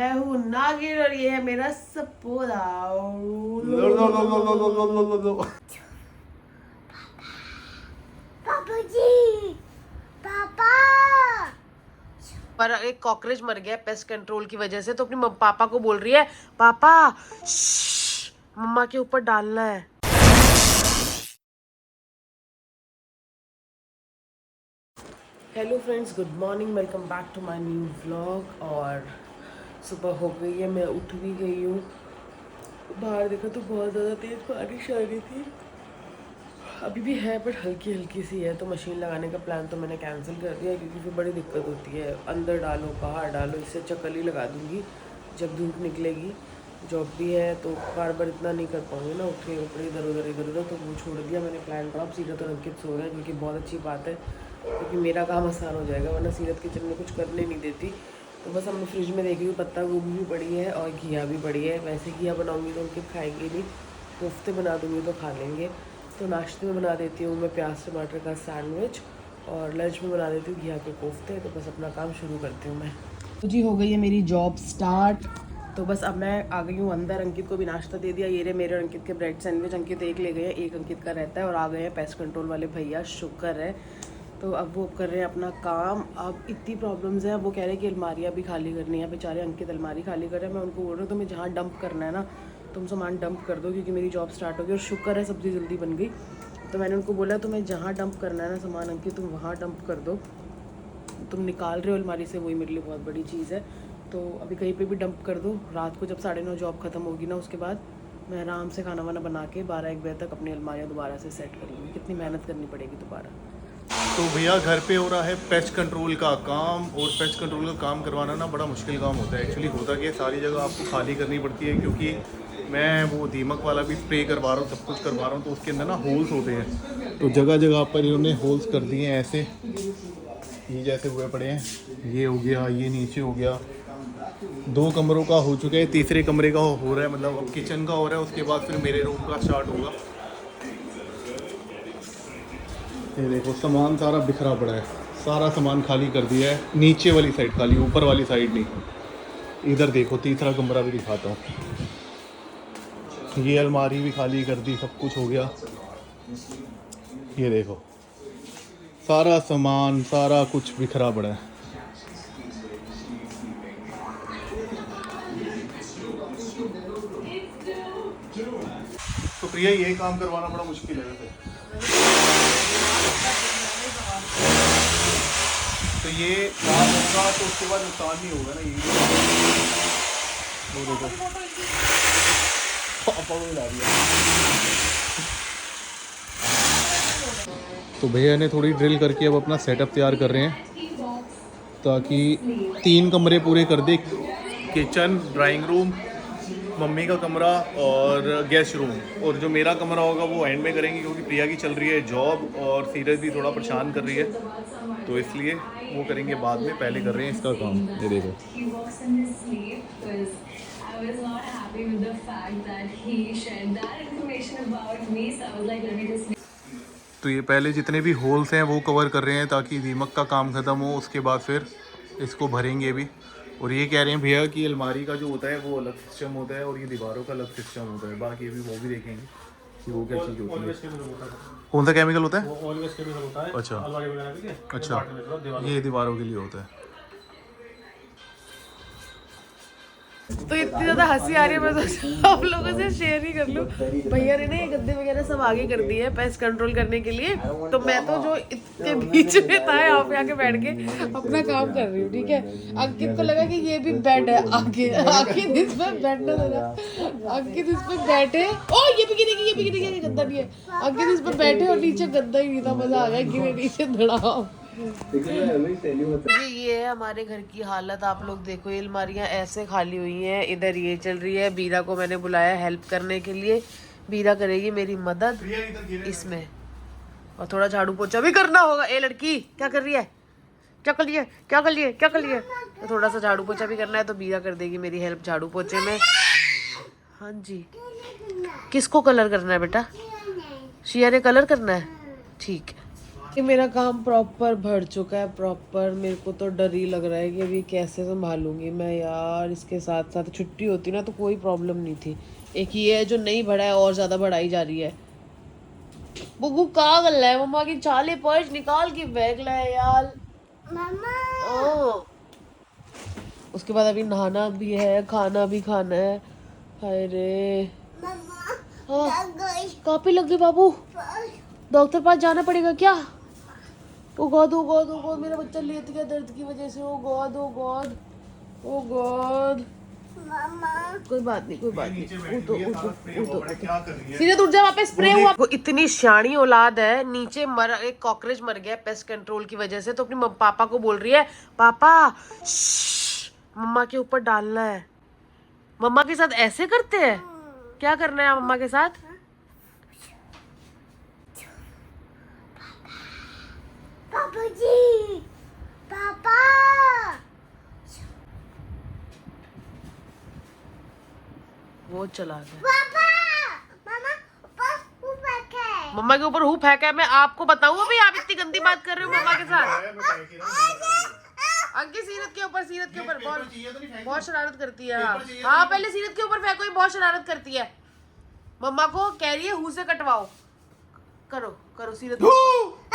मैं हूँ नागिन और ये है मेरा सपोरा। पापा जी, पापा। पर एक कॉकरोच मर गया पेस्ट कंट्रोल की वजह से, तो अपनी पापा को बोल रही है पापा मम्मा के ऊपर डालना है। Hello friends, good morning, welcome back to my new vlog. और सुबह हो गई है, मैं उठ भी गई हूँ। बाहर देखा तो बहुत ज़्यादा तेज़ बारिश आ रही थी, अभी भी है बट हल्की हल्की सी है। तो मशीन लगाने का प्लान तो मैंने कैंसिल कर दिया क्योंकि फिर बड़ी दिक्कत होती है, अंदर डालो बाहर डालो। इससे अच्छा कल ही लगा दूँगी जब धूप निकलेगी। जॉब भी है तो बार बार इतना नहीं कर पाऊँगी ना, उठे ऊपर इधर उधर, तो वो छोड़ दिया मैंने प्लान ड्रॉप। सीरत और अंकित सो गए, क्योंकि बहुत अच्छी बात है, क्योंकि मेरा काम आसान हो जाएगा, वरना सीरत किचन में कुछ करने नहीं देती। तो बस हमने फ्रिज में देखी हुई पत्ता गोभी भी पड़ी है और घिया भी पड़ी है। वैसे घिया बनाऊँगी तो अंकित खाएंगे नहीं, कोफ्ते बना दूँगी तो खा लेंगे। तो नाश्ते में बना देती हूँ मैं प्याज टमाटर का सैंडविच, और लंच में बना देती हूँ घिया के कोफ्ते। तो बस अपना काम शुरू करती हूँ मैं। तो जी हो गई है मेरी जॉब स्टार्ट। तो बस अब मैं आ गई हूँ अंदर, अंकित को भी नाश्ता दे दिया। ये रहे मेरे और अंकित के ब्रेड सैंडविच। अंकित एक ले गए हैं, एक अंकित का रहता है। और आ गए हैं पेस्ट कंट्रोल वाले भैया, शुक्र है। तो अब वो कर रहे हैं अपना काम। अब इतनी प्रॉब्लम्स हैं, वो कह रहे हैं कि अलमारियाँ भी खाली करनी है। बेचारे अंकित अलमारी खाली कर रहे हैं। मैं उनको बोल रहा हूँ तुम्हें जहाँ डंप करना है ना, तुम सामान डंप कर दो, क्योंकि मेरी जॉब स्टार्ट होगी। और शुक्र है सब्ज़ी जल्दी बन गई। तो मैंने उनको बोला तुम्हें जहाँ डंप करना है ना सामान अंकित, तुम वहाँ डंप कर दो। तुम निकाल रहे हो अलमारी से, वही मेरे लिए बहुत बड़ी चीज़ है। तो अभी कहीं पे भी डंप कर दो। रात को जब 9:30 जॉब ख़त्म होगी ना, उसके बाद मैं आराम से खाना वाना बना के 12-1 बजे तक अपनी अलमारियाँ दोबारा से सेट कर लूँगी। कितनी मेहनत करनी पड़ेगी दोबारा। तो भैया घर पे हो रहा है पेस्ट कंट्रोल का काम, और पेस्ट कंट्रोल का काम करवाना ना बड़ा मुश्किल काम होता है। एक्चुअली होता कि सारी जगह आपको खाली करनी पड़ती है, क्योंकि मैं वो दीमक वाला भी स्प्रे करवा रहा हूँ, सब कुछ करवा रहा हूँ। तो उसके अंदर ना होल्स होते हैं, तो जगह जगह पर इन्होंने होल्स कर दिए हैं ऐसे, ये जैसे हुए पड़े हैं। ये हो गया, ये नीचे हो गया। 2 कमरों का हो चुका है, तीसरे कमरे का हो रहा है, मतलब अब किचन का हो रहा है। उसके बाद फिर मेरे रूम का स्टार्ट होगा। ये देखो सामान सारा बिखरा पड़ा है, सारा सामान खाली कर दिया है। नीचे वाली साइड खाली, ऊपर वाली साइड नहीं। इधर देखो तीसरा कमरा भी दिखाता हूँ। ये अलमारी भी खाली कर दी, सब कुछ हो गया। ये देखो सारा सामान सारा कुछ बिखरा पड़ा है। तो प्रिया ये काम करवाना बड़ा मुश्किल है वैसे। तो ये काम होगा तो उसके बाद नुकसान नहीं होगा ना। ये देखो पापा को ला दिया। तो भैया ने थोड़ी ड्रिल करके अब अपना सेटअप तैयार कर रहे हैं, ताकि 3 कमरे पूरे कर दे। किचन, ड्राइंग रूम, मम्मी का कमरा और गेस्ट रूम। और जो मेरा कमरा होगा वो एंड में करेंगे, क्योंकि प्रिया की चल रही है जॉब और सीरत भी थोड़ा परेशान कर रही है, तो इसलिए वो करेंगे बाद में। पहले कर रहे हैं इसका काम। ये देखो तो ये पहले जितने भी होल्स हैं वो कवर कर रहे हैं, ताकि दीमक का काम ख़त्म हो। उसके बाद फिर इसको भरेंगे भी। और ये कह रहे हैं भैया कि अलमारी का जो होता है वो अलग सिस्टम होता है, और ये दीवारों का अलग सिस्टम होता है। बाकी अभी वो भी देखेंगे कि वो क्या चीज़ होती है। कौन सा केमिकल होता है? अच्छा अच्छा, ये दीवारों के लिए होता है। तो इतनी ज़्यादा हंसी आ रही है, मैं सोचा आप लोगों से शेयर ही कर लूँ। भैया ने ना ये गद्दे वगैरह सब आगे कर दिए हैं पेस्ट कंट्रोल करने के लिए। तो मैं तो जो इतने बीच में था यहाँ पे आके बैठ के अपना काम कर रही हूँ, ठीक है। अंकित को लगा कि ये भी बेड है आगे, अंकित इस पे बैठना लगा, अंकित इस पे बैठे। ओ ये भी गिरेगी, ये भी गिरेगी, ये गद्दा नहीं है। अंकित इस पे बैठे और नीचे गद्दा ही नहीं था, मजा आ गया, गिरे नीचे धड़ाम। ये है हमारे घर की हालत, आप लोग देखो। ये अलमारियाँ ऐसे खाली हुई हैं। इधर ये चल रही है, बीरा को मैंने बुलाया हेल्प करने के लिए। बीरा करेगी मेरी मदद इसमें, और थोड़ा झाड़ू पोछा भी करना होगा। ए लड़की क्या कर रही है, क्या कर लिए, क्या कर लिए, क्या कर लिए। तो थोड़ा सा झाड़ू पोछा भी करना है, तो बीरा कर देगी मेरी हेल्प झाड़ू पोछे में। हाँ जी, किसको कलर करना है बेटा? शिया ने कलर करना है, ठीक है। कि मेरा काम प्रॉपर भर चुका है प्रॉपर। मेरे को तो डर ही लग रहा है कि अभी कैसे संभालूंगी मैं यार। इसके साथ साथ छुट्टी होती ना तो कोई प्रॉब्लम नहीं थी। एक ये है जो नहीं बढ़ा है और ज़्यादा बढ़ाई जा रही है। बुगू कहाँ गल है मम्मा की चाले पर्च निकाल के बैग लाए यार। मम्मा ओ, उसके बाद अभी नहाना भी है खाना भी खाना है। हाय रे मम्मा हाँ लग गई कहाँ पे लग गई बाबू? डॉक्टर पास जाना पड़ेगा क्या? ओ गॉड ओ गॉड ओ गॉड मेरा बच्चा लेट गया दर्द की वजह से। ओ गॉड ओ गॉड ओ गॉड। मम्मा कोई बात नहीं कोई बात नीचे नहीं। बैठी हुई है, उठो सारा spray हुआ पड़ा है, क्या कर रही है? सीधे उठ जा वहाँ पे स्प्रे हुआ। वो इतनी शानी औलाद है। नीचे मर एक कॉकरोच मर गया पेस्ट कंट्रोल की वजह से तो अपनी पापा को बोल रही है पापा श्श्श, मम्मा के ऊपर डालना है। मम्मा के साथ ऐसे करते हैं? क्या करना है मम्मा के साथ? पापा जी पापा वो चला गया। पापा मम्मा बस ऊपर के मम्मा के ऊपर हूँ फेंका है। मैं आपको बताऊँ अभी आप इतनी गंदी बात कर रहे हो मम्मा के साथ। अंकित सीरत के ऊपर बहुत शरारत करती है। हाँ पहले सीरत के ऊपर फेंको ये बहुत शरारत करती है। मम्मा को कह रही है हु से कटवाओ। करो करो सीरत के ऊपर।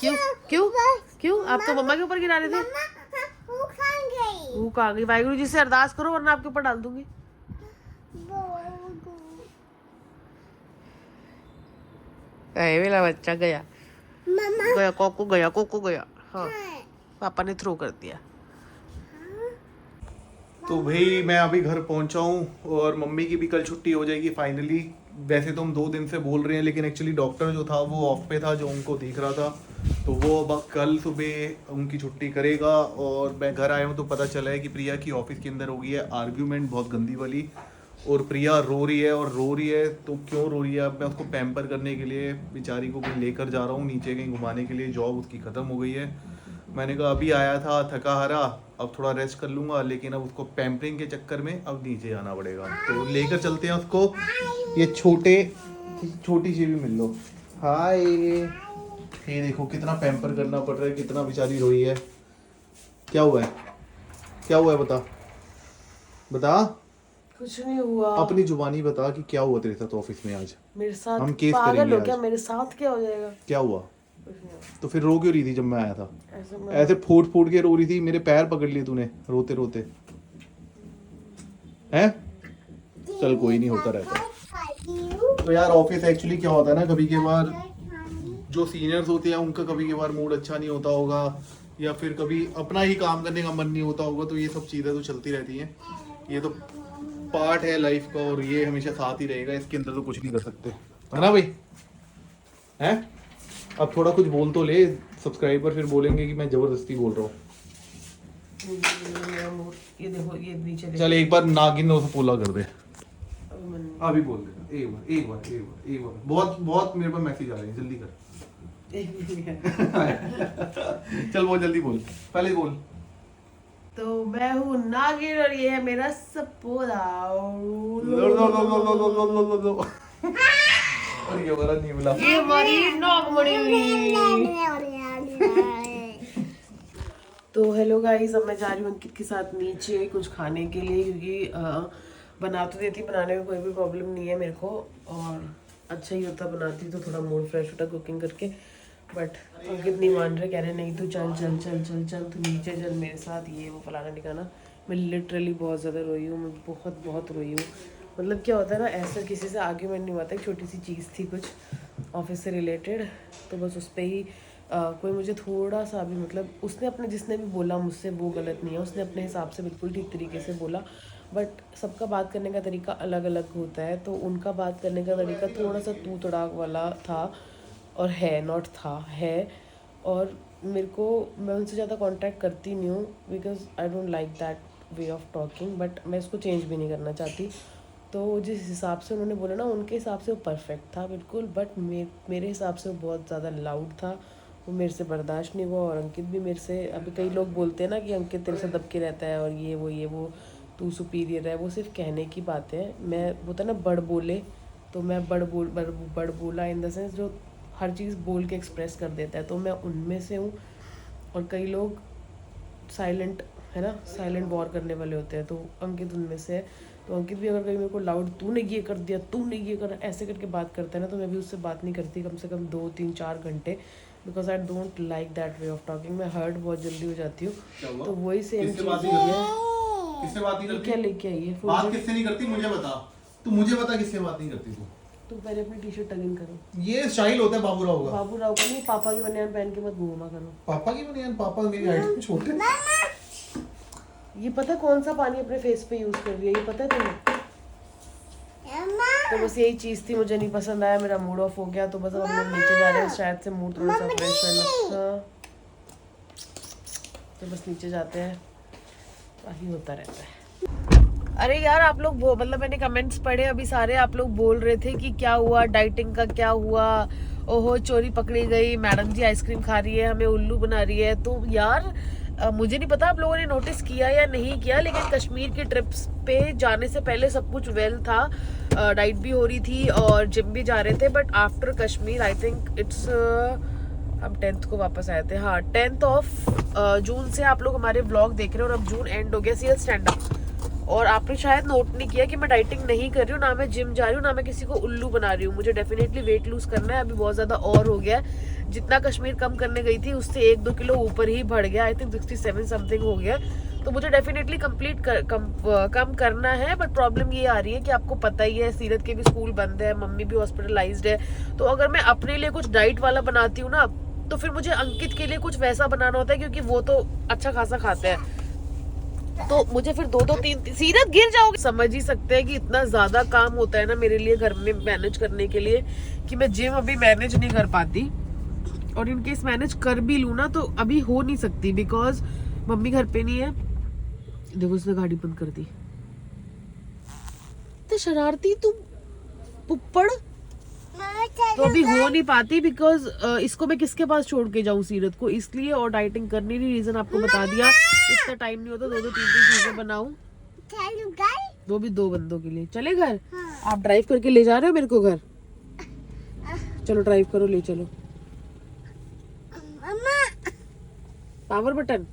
क्यों क्यों क्यों आप तो मम्मा के ऊपर गिरा रहे थे। वो खान गई हूँ कहाँ गई? वाहिगुरु जी से अरदास करो वरना आपके ऊपर डाल दूंगी। मेरा बच्चा गया मम्मा गया कोको गया। हाँ पापा ने थ्रो कर दिया। तो भाई मैं अभी घर पहुंचा हूँ और मम्मी की भी कल छुट्टी हो जाएगी फाइनली। वैसे तो हम 2 दिन से बोल रहे हैं लेकिन एक्चुअली डॉक्टर जो था वो ऑफ पे था जो उनको दिख रहा था। तो वो अब कल सुबह उनकी छुट्टी करेगा। और मैं घर आया हूँ तो पता चला है कि प्रिया की ऑफिस के अंदर हो गई है आर्ग्यूमेंट बहुत गंदी वाली। और प्रिया रो रही है तो क्यों रो रही है? अब मैं उसको पैम्पर करने के लिए बेचारी को कहीं लेकर जा रहा हूँ नीचे कहीं घुमाने के लिए। जॉब उसकी ख़त्म हो गई है। मैंने कहा अभी आया था थका हारा अब थोड़ा रेस्ट कर लूँगा लेकिन अब उसको पैम्परिंग के चक्कर में अब नीचे जाना पड़ेगा। तो लेकर चलते हैं उसको। ये छोटी सी भी मिल लो। हाय ये देखो कितना पैम्पर करना पड़ रहा है कितना बेचारी रोई है। क्या हुआ है बता बता। कुछ नहीं हुआ। अपनी जुबानी बता कि क्या हुआ तेरे साथ ऑफिस में आज। मेरे साथ हम केस पागल करेंगे हो क्या? आज। मेरे साथ क्या हो जाएगा? क्या हुआ? कुछ नहीं हुआ। तो फिर रो क्यों रही थी जब मैं आया था? ऐसे ऐसे फूट के रो रही थी। मेरे पैर पकड़ लिए तूने रोते रोते हैं। चल कोई नहीं होता रहता है। तो यार ऑफिस एक्चुअली क्या होता है ना कभी कभार जो सीनियर्स होते हैं उनका कभी कभार मूड अच्छा नहीं होता होगा या फिर कभी अपना ही काम करने का मन नहीं होता होगा। तो ये सब चीज़ें तो चलती रहती हैं। ये तो पार्ट है लाइफ का और ये हमेशा साथ ही रहेगा। इसके अंदर तो कुछ नहीं कर सकते है ना भाई? हैं अब थोड़ा कुछ बोल तो ले। सब्सक्राइबर फिर बोलेंगे कि मैं जबरदस्ती बोल रहा हूँ। ये देखो ये नीचे देखो। चल एक बार नागिन उसे पोला कर दे। अभी मन नहीं। अभी बोल दे एक बार। बहुत मेरे पास मैसेज आ रहे हैं जल्दी कर। चल बहुत जल्दी बोल पहले बोल। तो मैं हूँ नागिन और ये है मेरा सपोरा। और ये हमारा नीमला। ये हमारी नागमणि। तो हेलो गाइस अब मैं जा रही हूँ अंकित के साथ नीचे कुछ खाने के लिए क्योंकि बना तो देती बनाने में कोई भी प्रॉब्लम नहीं है मेरे को और अच्छा ही होता बनाती तो थोड़ा मूड फ्रेश होता कुकिंग करके। बट अंकित नहीं मान रहे कह रहे नहीं तू चल तू नीचे चल मेरे साथ ये वो फलाना ठिकाना। मैं लिटरली बहुत ज़्यादा रोई हूँ। मैं बहुत रोई हूँ। मतलब क्या होता है ना ऐसा किसी से आर्ग्यूमेंट नहीं हुआ था। एक छोटी सी चीज़ थी कुछ ऑफिस से रिलेटेड तो बस उस पर ही कोई मुझे थोड़ा सा भी मतलब उसने अपने जिसने भी बोला मुझसे वो गलत नहीं है। उसने अपने हिसाब से बिल्कुल ठीक तरीके से बोला। बट सबका बात करने का तरीका अलग अलग होता है तो उनका बात करने का तरीका थोड़ा सा तू तड़ाक वाला था और है नॉट था है। और मेरे को मैं उनसे ज़्यादा कांटेक्ट करती नहीं हूँ because I don't like that way of talking. But मैं इसको चेंज भी नहीं करना चाहती। तो जिस हिसाब से उन्होंने बोला ना उनके हिसाब से वो परफेक्ट था बिल्कुल। बट मेरे हिसाब से वो बहुत ज़्यादा लाउड था। वो मेरे से बर्दाश्त नहीं हुआ। और अंकित भी मेरे से अभी कई लोग बोलते हैं ना कि अंकित तेरे से दब के रहता है और ये वो तू सुपीरियर है। वो सिर्फ कहने की बात है। मैं होता ना बड़ बोले तो मैं बड़ बोला इन द सेंस जो हर चीज़ बोल के एक्सप्रेस कर देता है, तो मैं उनमें से हूँ। और कई लोग साइलेंट है ना, साइलेंट वॉर करने वाले होते हैं, तो अंकित उनमें से है। तो अंकित भी अगर कहीं मेरे को लाउड तूने ये कर दिया, तूने ये कर, ऐसे करके बात करता है ना, तो मैं भी उससे बात नहीं करती कम से कम 2-3-4 घंटे, because I don't like that way of talking. मैं हर्ट बहुत जल्दी हो जाती हूँ। तो वही सेम चीज़ है। किससे बात नहीं ये करती? क्या लेके आई है? बात किससे नहीं करती मुझे बता, तू मुझे बता किससे बात नहीं करती तू? तुम पहले अपनी टी शर्ट टगिन करो। ये स्टाइल होता है बाबूराव का। बाबूराव का नहीं, पापा की बनियान पहन के मत घूमा करो। पापा की बनियान? पापा मेरी हाइट में छोटे। ये पता कौन सा पानी अपने फेस पे यूज कर रही है, ये पता है तुम्हें? तो बस यही चीज थी, मुझे नहीं पसंद आया, मेरा मूड ऑफ हो गया। तो बस अब हम लोग नीचे जा रहे हैं, शायद से मूड थोड़ा सा फ्रेश होना। हाँ, तो बस नीचे जाते हैं, वही होता रहता है। अरे यार आप लोग मतलब मैंने कमेंट्स पढ़े अभी सारे, आप लोग बोल रहे थे कि क्या हुआ डाइटिंग का, क्या हुआ, ओहो चोरी पकड़ी गई, मैडम जी आइसक्रीम खा रही है, हमें उल्लू बना रही है। तो यार मुझे नहीं पता आप लोगों ने नोटिस किया या नहीं किया, लेकिन कश्मीर की ट्रिप्स पे जाने से पहले सब कुछ वेल था, डाइट भी हो रही थी और जिम भी जा रहे थे। But after Kashmir I think it's हम 10th को वापस आए थे, हाँ 10th ऑफ जून से आप लोग हमारे व्लॉग देख रहे हो, और अब जून एंड हो गया, सीरियस स्टैंड अप। और आपने शायद नोट नहीं किया कि मैं डाइटिंग नहीं कर रही हूँ, ना मैं जिम जा रही हूँ, ना मैं किसी को उल्लू बना रही हूँ। मुझे डेफिनेटली वेट लूज करना है, अभी बहुत ज़्यादा और हो गया है। जितना कश्मीर कम करने गई थी उससे 1-2 किलो ऊपर ही बढ़ गया, आई थिंक 67 समथिंग हो गया। तो मुझे डेफिनेटली कम करना है। बट प्रॉब्लम ये आ रही है कि आपको पता ही है सीरत के भी स्कूल बंद है, मम्मी भी हॉस्पिटलाइज्ड है। तो अगर मैं अपने लिए कुछ डाइट वाला बनाती हूँ ना, तो फिर मुझे अंकित के लिए कुछ वैसा बनाना होता है, क्योंकि वो तो अच्छा खासा खाते हैं। तो मुझे फिर 2-3 सीरत गिर जाओगे। समझ ही सकते हैं कि इतना ज्यादा काम होता है ना मेरे लिए घर में मैनेज करने के लिए, कि मैं जिम अभी मैनेज नहीं कर पाती। और इन केस मैनेज कर भी लूँ ना, तो अभी हो नहीं सकती, बिकॉज मम्मी घर पे नहीं है। देखो उसने गाड़ी बंद कर दी। तो शरारती तुम पुप्पड़। तो अभी हो नहीं पाती, बिकॉज इसको मैं किसके पास छोड़ के जाऊं सीरत को, इसलिए। और डाइटिंग करनी नहीं, रीजन आपको बता दिया, इतना टाइम नहीं होता 2-3 चीजें बनाऊं, वो भी 2 बंदों के लिए। चले घर? आप ड्राइव करके ले जा रहे हो मेरे को घर? चलो ड्राइव करो, ले चलो। Power button.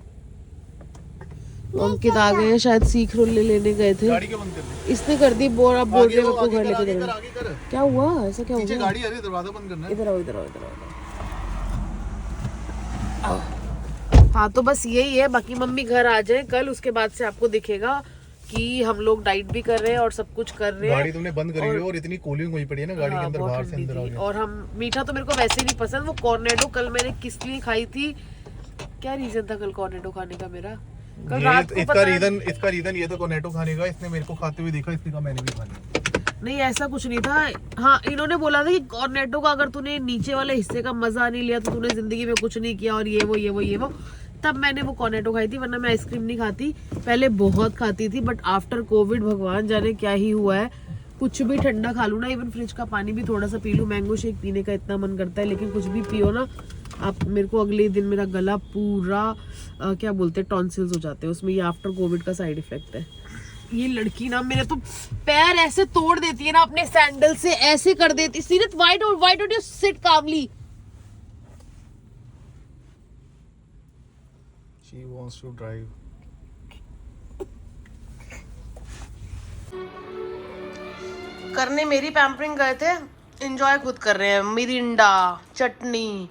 अंकित आ गए हैं, शायद सीख रोल लेने गए थे, गाड़ी क्यों बंद कर दी? इसने कर दी। बोल आप बोल रहे हो घर लेके जाना। क्या हुआ? ऐसा क्या हुआ? गाड़ी आ रही है, दरवाजा बंद करना है। इधर आओ, इधर आओ, इधर आओ। हाँ तो बस यही है, बाकी मम्मी घर आ जाए कल, उसके बाद से आपको दिखेगा कि हम लोग डाइट भी कर रहे हैं और सब कुछ कर रहे हैं। गाड़ी तुमने बंद करी हुई है और इतनी कूलिंग हुई पड़ी है ना गाड़ी के अंदर, बाहर से अंदर आ गया। और हम मीठा तो मेरे को वैसे ही नहीं पसंद। वो कॉर्नेडो कल मैंने किस लिए खाई थी, क्या रीजन था कल कॉर्नेडो खाने का मेरा? कल रात को इसका रीजन ये था कॉर्नेटो खाने का, इसने मेरे को खाते हुए देखा, इसने कहा मैंने भी खानी। नहीं ऐसा कुछ नहीं था। हाँ इन्होंने बोला था कि कॉर्नेटो का अगर तूने नीचे वाले हिस्से का मजा नहीं लिया तो तूने जिंदगी में कुछ नहीं किया, और ये वो तब मैंने वो कॉर्नेटो खाई थी, वरना मैं आइसक्रीम नहीं खाती। पहले बहुत खाती थी, बट आफ्टर कोविड भगवान जाने क्या ही हुआ है, कुछ भी ठंडा खा लूँ ना, इवन फ्रिज का पानी भी थोड़ा सा पी लूँ, मैंगो शेक पीने का इतना मन करता है, लेकिन कुछ भी पियो ना आप, मेरे को अगले दिन मेरा गला पूरा क्या बोलते हैं टॉन्सिल्स हो जाते हैं, उसमें ये आफ्टर कोविड का साइड इफेक्ट है। ये लड़की ना मेरे तो पैर ऐसे तोड़ देती है ना, अपने सैंडल से ऐसे कर देती। Seerat why don't you sit calmly? She wants to drive. करने मेरी पैम्परिंग गए थे, एंजॉय खुद कर रहे हैं। मिरिंडा, चटनी,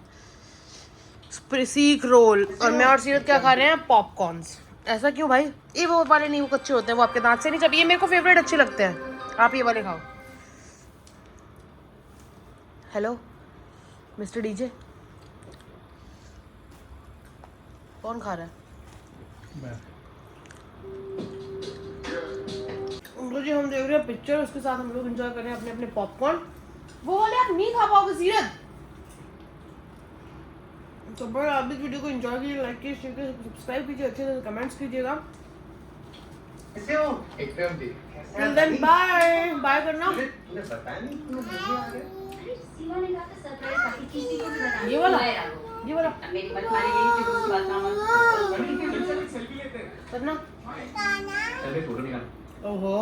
सीख रोल, और मैं और सीरत क्या खा रहे हैं? पॉपकॉर्न्स। ऐसा क्यों भाई? ये वो वाले नहीं, वो कच्चे होते हैं, वो आपके दांत से नहीं चबे। ये मेरे को फेवरेट अच्छे लगते हैं, आप ये वाले खाओ। हेलो मिस्टर डीजे, कौन खा रहा है? मैं। जी हम देख रहे हैं पिक्चर, उसके साथ हम लोग एंजॉय कर रहे हैं अपने अपने पॉपकॉर्न। वो वाले आप नहीं खा पाओगे सीरत। तो बड़ा आप इस वीडियो को एंजॉय कीजिए, लाइक कीजिए, शेयर कीजिए, सब्सक्राइब कीजिए, अच्छे से कमेंट्स कीजिएगा। कैसे हो? एकदम ठीक। एंड देन बाय बाय करना। तूने बताया नहीं, तू मुझे आ गया। सीमा ने कहा था सरप्राइज बाकी किसी को भी बताना। ये वाला मेरी मत मारी गई थी उस बात ना। सेल्फी लेते हैं करना। चले फोटो निकाल। ओहो